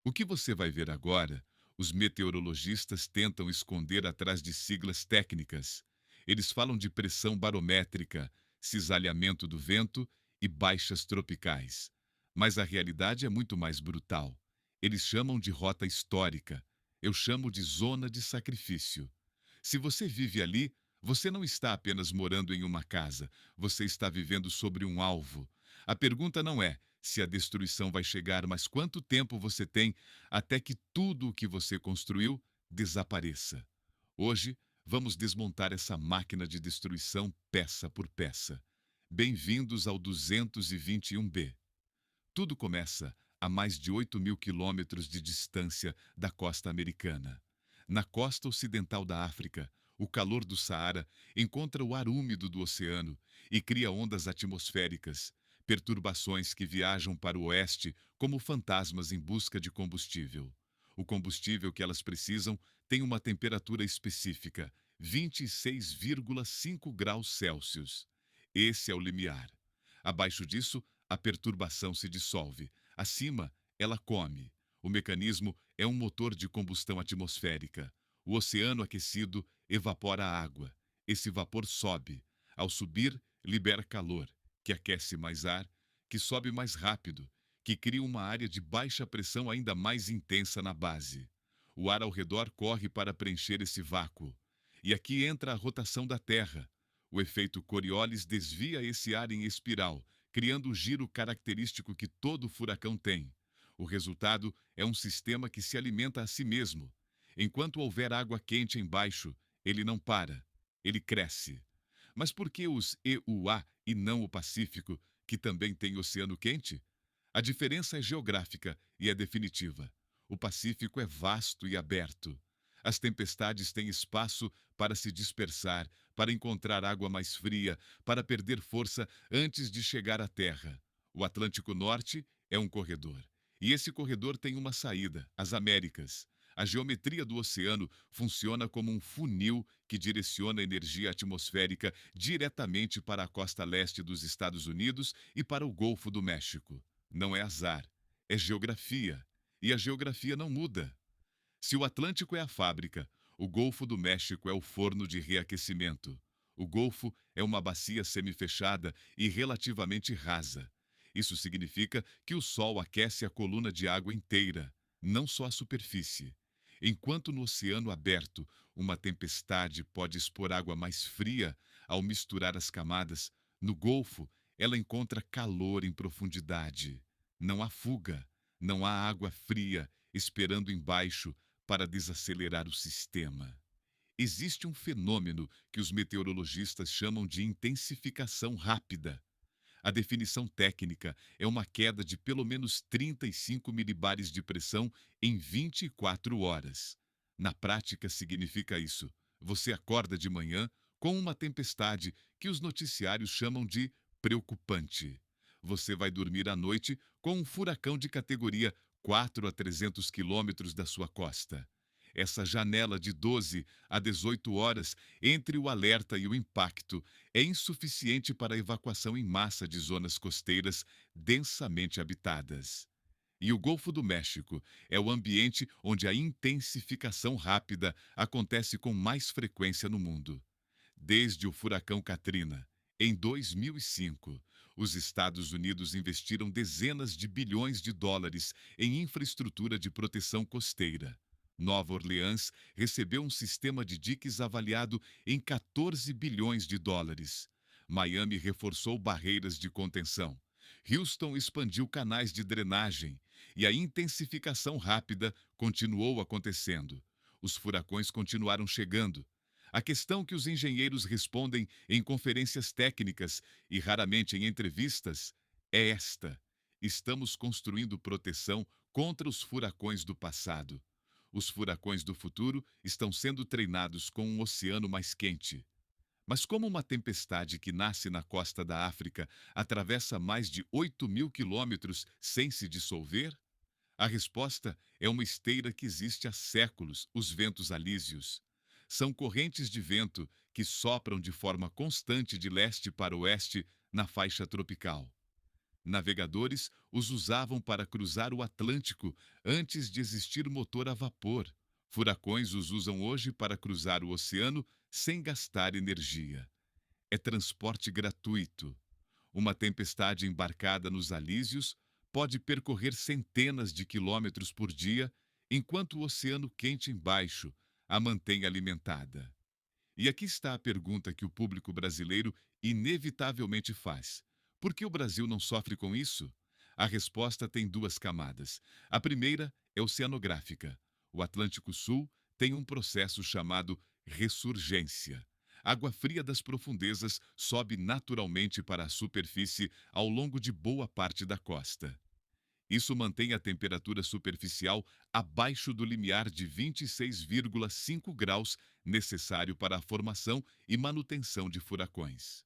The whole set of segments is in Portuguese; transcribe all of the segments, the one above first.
O que você vai ver agora, os meteorologistas tentam esconder atrás de siglas técnicas. Eles falam de pressão barométrica, cisalhamento do vento e baixas tropicais. Mas a realidade é muito mais brutal. Eles chamam de rota histórica. Eu chamo de zona de sacrifício. Se você vive ali, você não está apenas morando em uma casa, você está vivendo sobre um alvo. A pergunta não é se a destruição vai chegar, mas quanto tempo você tem até que tudo o que você construiu desapareça. Hoje, vamos desmontar essa máquina de destruição peça por peça. Bem-vindos ao 221B. Tudo começa a mais de 8.000 quilômetros de distância da costa americana. Na costa ocidental da África, o calor do Saara encontra o ar úmido do oceano e cria ondas atmosféricas, perturbações que viajam para o oeste como fantasmas em busca de combustível. O combustível que elas precisam tem uma temperatura específica, 26,5 graus Celsius. Esse é o limiar. Abaixo disso, a perturbação se dissolve. Acima, ela come. O mecanismo é um motor de combustão atmosférica. O oceano aquecido evapora a água. Esse vapor sobe. Ao subir, libera calor, que aquece mais ar, que sobe mais rápido, que cria uma área de baixa pressão ainda mais intensa na base. O ar ao redor corre para preencher esse vácuo. E aqui entra a rotação da Terra. O efeito Coriolis desvia esse ar em espiral, criando o giro característico que todo furacão tem. O resultado é um sistema que se alimenta a si mesmo. Enquanto houver água quente embaixo, ele não para, ele cresce. Mas por que os EUA e não o Pacífico, que também tem oceano quente? A diferença é geográfica e é definitiva. O Pacífico é vasto e aberto. As tempestades têm espaço para se dispersar, para encontrar água mais fria, para perder força antes de chegar à Terra. O Atlântico Norte é um corredor. E esse corredor tem uma saída, as Américas. A geometria do oceano funciona como um funil que direciona a energia atmosférica diretamente para a costa leste dos Estados Unidos e para o Golfo do México. Não é azar, é geografia. E a geografia não muda. Se o Atlântico é a fábrica, o Golfo do México é o forno de reaquecimento. O Golfo é uma bacia semifechada e relativamente rasa. Isso significa que o Sol aquece a coluna de água inteira, não só a superfície. Enquanto no oceano aberto, uma tempestade pode expor água mais fria ao misturar as camadas, no Golfo, ela encontra calor em profundidade. Não há fuga, não há água fria esperando embaixo para desacelerar o sistema. Existe um fenômeno que os meteorologistas chamam de intensificação rápida. A definição técnica é uma queda de pelo menos 35 milibares de pressão em 24 horas. Na prática, significa isso. Você acorda de manhã com uma tempestade que os noticiários chamam de preocupante. Você vai dormir à noite com um furacão de categoria 4 a 300 quilômetros da sua costa. Essa janela de 12 a 18 horas entre o alerta e o impacto é insuficiente para a evacuação em massa de zonas costeiras densamente habitadas. E o Golfo do México é o ambiente onde a intensificação rápida acontece com mais frequência no mundo. Desde o furacão Katrina, em 2005, os Estados Unidos investiram dezenas de bilhões de dólares em infraestrutura de proteção costeira. Nova Orleans recebeu um sistema de diques avaliado em 14 bilhões de dólares. Miami reforçou barreiras de contenção. Houston expandiu canais de drenagem e a intensificação rápida continuou acontecendo. Os furacões continuaram chegando. A questão que os engenheiros respondem em conferências técnicas e raramente em entrevistas é esta: estamos construindo proteção contra os furacões do passado. Os furacões do futuro estão sendo treinados com um oceano mais quente. Mas como uma tempestade que nasce na costa da África atravessa mais de 8.000 quilômetros sem se dissolver? A resposta é uma esteira que existe há séculos, os ventos alísios. São correntes de vento que sopram de forma constante de leste para oeste na faixa tropical. Navegadores os usavam para cruzar o Atlântico antes de existir motor a vapor. Furacões os usam hoje para cruzar o oceano sem gastar energia. É transporte gratuito. Uma tempestade embarcada nos Alísios pode percorrer centenas de quilômetros por dia, enquanto o oceano quente embaixo a mantém alimentada. E aqui está a pergunta que o público brasileiro inevitavelmente faz: por que o Brasil não sofre com isso? A resposta tem duas camadas. A primeira é oceanográfica. O Atlântico Sul tem um processo chamado ressurgência. Água fria das profundezas sobe naturalmente para a superfície ao longo de boa parte da costa. Isso mantém a temperatura superficial abaixo do limiar de 26,5 graus necessário para a formação e manutenção de furacões.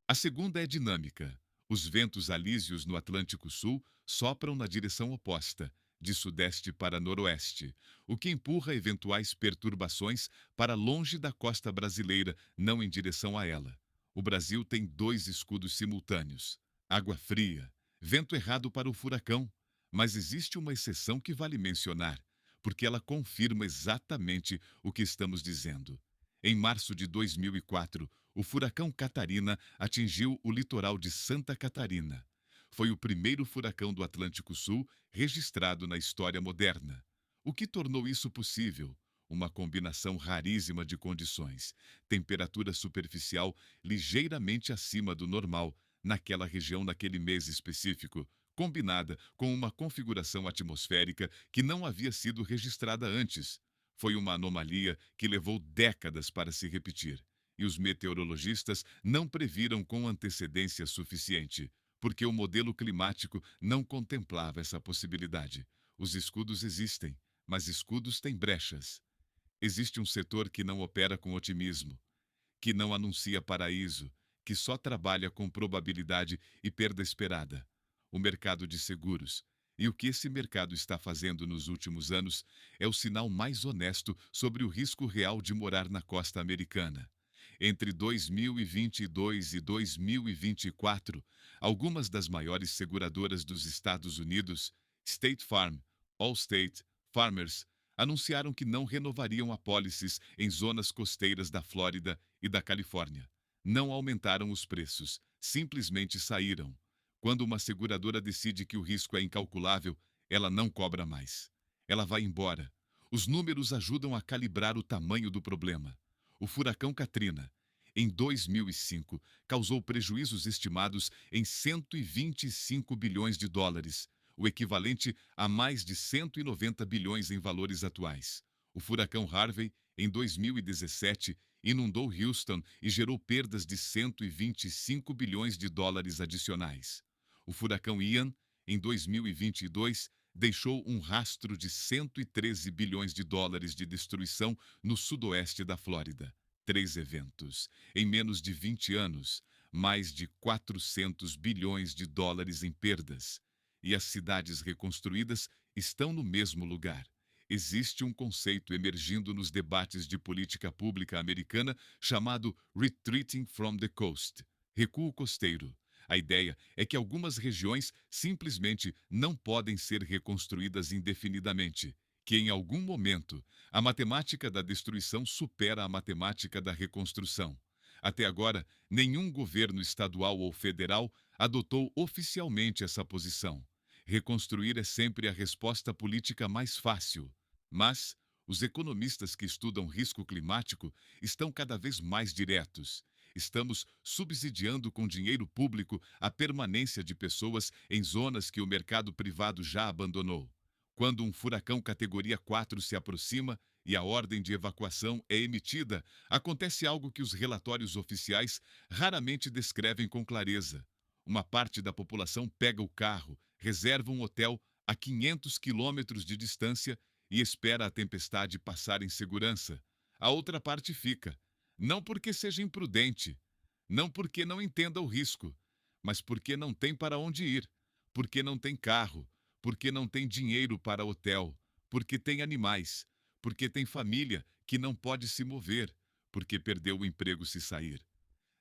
A segunda é dinâmica. Os ventos alísios no Atlântico Sul sopram na direção oposta, de sudeste para noroeste, o que empurra eventuais perturbações para longe da costa brasileira, não em direção a ela. O Brasil tem dois escudos simultâneos: água fria, vento errado para o furacão. Mas existe uma exceção que vale mencionar, porque ela confirma exatamente o que estamos dizendo. Em março de 2004, o furacão Catarina atingiu o litoral de Santa Catarina. Foi o primeiro furacão do Atlântico Sul registrado na história moderna. O que tornou isso possível? Uma combinação raríssima de condições: temperatura superficial ligeiramente acima do normal naquela região naquele mês específico, combinada com uma configuração atmosférica que não havia sido registrada antes. Foi uma anomalia que levou décadas para se repetir. E os meteorologistas não previram com antecedência suficiente, porque o modelo climático não contemplava essa possibilidade. Os escudos existem, mas escudos têm brechas. Existe um setor que não opera com otimismo, que não anuncia paraíso, que só trabalha com probabilidade e perda esperada: o mercado de seguros. E o que esse mercado está fazendo nos últimos anos é o sinal mais honesto sobre o risco real de morar na costa americana. Entre 2022 e 2024, algumas das maiores seguradoras dos Estados Unidos, State Farm, Allstate, Farmers, anunciaram que não renovariam apólices em zonas costeiras da Flórida e da Califórnia. Não aumentaram os preços, simplesmente saíram. Quando uma seguradora decide que o risco é incalculável, ela não cobra mais. Ela vai embora. Os números ajudam a calibrar o tamanho do problema. O furacão Katrina, em 2005, causou prejuízos estimados em 125 bilhões de dólares, o equivalente a mais de 190 bilhões em valores atuais. O furacão Harvey, em 2017, inundou Houston e gerou perdas de 125 bilhões de dólares adicionais. O furacão Ian, em 2022, deixou um rastro de 113 bilhões de dólares de destruição no sudoeste da Flórida. Três eventos. Em menos de 20 anos, mais de 400 bilhões de dólares em perdas. E as cidades reconstruídas estão no mesmo lugar. Existe um conceito emergindo nos debates de política pública americana chamado Retreating from the Coast, recuo costeiro. A ideia é que algumas regiões simplesmente não podem ser reconstruídas indefinidamente, que em algum momento a matemática da destruição supera a matemática da reconstrução. Até agora, nenhum governo estadual ou federal adotou oficialmente essa posição. Reconstruir é sempre a resposta política mais fácil. Mas os economistas que estudam risco climático estão cada vez mais diretos. Estamos subsidiando com dinheiro público a permanência de pessoas em zonas que o mercado privado já abandonou. Quando um furacão categoria 4 se aproxima e a ordem de evacuação é emitida, acontece algo que os relatórios oficiais raramente descrevem com clareza. Uma parte da população pega o carro, reserva um hotel a 500 quilômetros de distância e espera a tempestade passar em segurança. A outra parte fica, não porque seja imprudente, não porque não entenda o risco, mas porque não tem para onde ir, porque não tem carro, porque não tem dinheiro para hotel, porque tem animais, porque tem família que não pode se mover, porque perdeu o emprego se sair.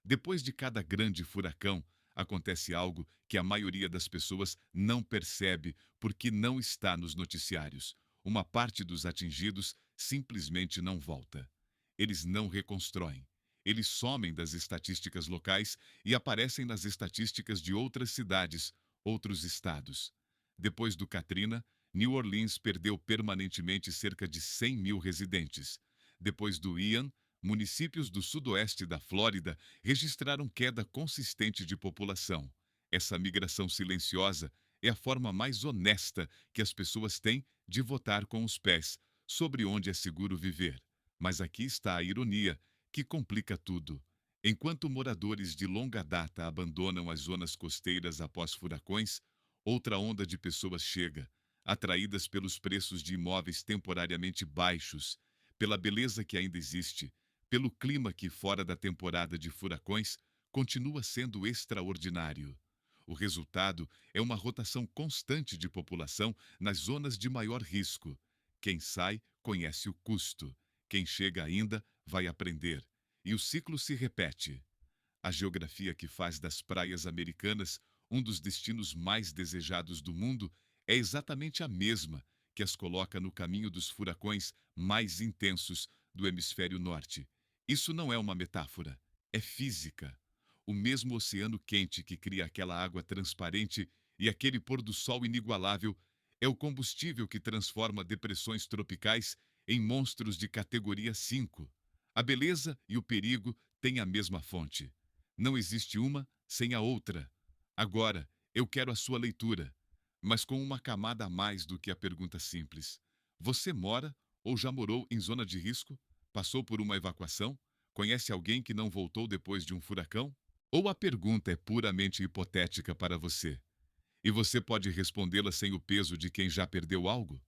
Depois de cada grande furacão, Acontece algo que a maioria das pessoas não percebe porque não está nos noticiários. Uma parte dos atingidos simplesmente não volta. Eles não reconstroem. Eles somem das estatísticas locais e aparecem nas estatísticas de outras cidades, outros estados. Depois do Katrina, New Orleans perdeu permanentemente cerca de 100 mil residentes. Depois do Ian, municípios do sudoeste da Flórida registraram queda consistente de população. Essa migração silenciosa é a forma mais honesta que as pessoas têm de votar com os pés sobre onde é seguro viver. Mas aqui está a ironia, que complica tudo. Enquanto moradores de longa data abandonam as zonas costeiras após furacões, outra onda de pessoas chega, atraídas pelos preços de imóveis temporariamente baixos, pela beleza que ainda existe, pelo clima que, fora da temporada de furacões, continua sendo extraordinário. O resultado é uma rotação constante de população nas zonas de maior risco. Quem sai conhece o custo. Quem chega ainda vai aprender. E o ciclo se repete. A geografia que faz das praias americanas um dos destinos mais desejados do mundo é exatamente a mesma que as coloca no caminho dos furacões mais intensos do hemisfério norte. Isso não é uma metáfora, é física. O mesmo oceano quente que cria aquela água transparente e aquele pôr do sol inigualável é o combustível que transforma depressões tropicais em monstros de categoria 5. A beleza e o perigo têm a mesma fonte. Não existe uma sem a outra. Agora, eu quero a sua leitura, mas com uma camada a mais do que a pergunta simples. Você mora ou já morou em zona de risco? Passou por uma evacuação? Conhece alguém que não voltou depois de um furacão? Ou a pergunta é puramente hipotética para você? E você pode respondê-la sem o peso de quem já perdeu algo?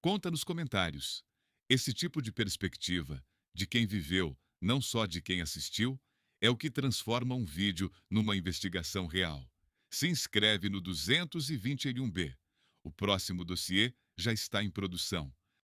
Conta nos comentários. Esse tipo de perspectiva, de quem viveu, não só de quem assistiu, é o que transforma um vídeo numa investigação real. Se inscreve no 221B. O próximo dossiê já está em produção.